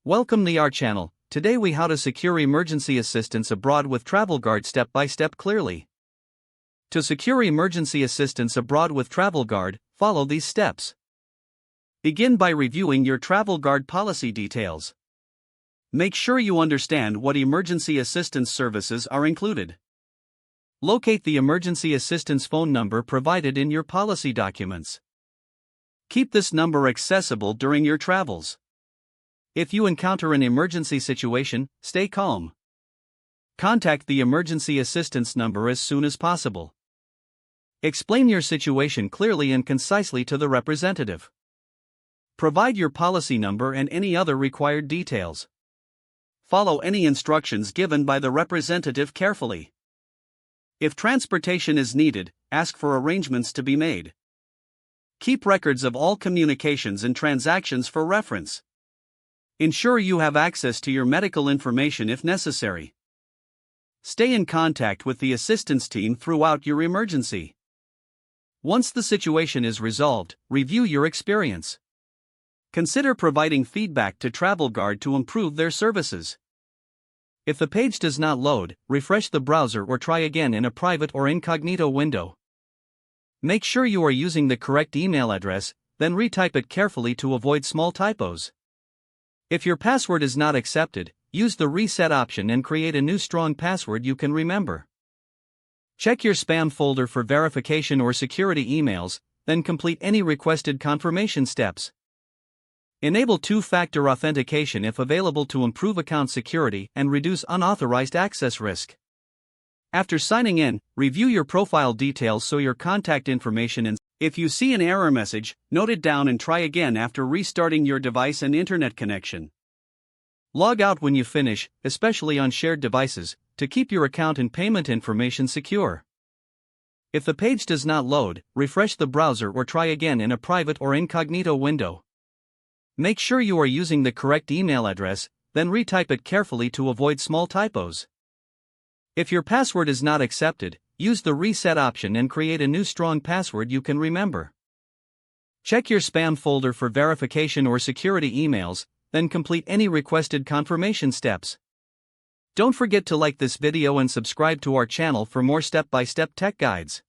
Welcome to our channel. Today we how to secure emergency assistance abroad with TravelGuard step by step clearly. To secure emergency assistance abroad with TravelGuard, follow these steps. Begin by reviewing your TravelGuard policy details. Make sure you understand what emergency assistance services are included. Locate the emergency assistance phone number provided in your policy documents. Keep this number accessible during your travels. If you encounter an emergency situation, stay calm. Contact the emergency assistance number as soon as possible. Explain your situation clearly and concisely to the representative. Provide your policy number and any other required details. Follow any instructions given by the representative carefully. If transportation is needed, ask for arrangements to be made. Keep records of all communications and transactions for reference. Ensure you have access to your medical information if necessary. Stay in contact with the assistance team throughout your emergency. Once the situation is resolved, review your experience. Consider providing feedback to TravelGuard to improve their services. If the page does not load, refresh the browser or try again in a private or incognito window. Make sure you are using the correct email address, then retype it carefully to avoid small typos. If your password is not accepted, use the reset option and create a new strong password you can remember. Check your spam folder for verification or security emails, then complete any requested confirmation steps. Enable two-factor authentication if available to improve account security and reduce unauthorized access risk. After signing in, review your profile details so your contact information and if you see an error message, note it down and try again after restarting your device and internet connection. Log out when you finish, especially on shared devices, to keep your account and payment information secure. If the page does not load, refresh the browser or try again in a private or incognito window. Make sure you are using the correct email address, then retype it carefully to avoid small typos. If your password is not accepted, use the reset option and create a new strong password you can remember. Check your spam folder for verification or security emails, then complete any requested confirmation steps. Don't forget to like this video and subscribe to our channel for more step-by-step tech guides.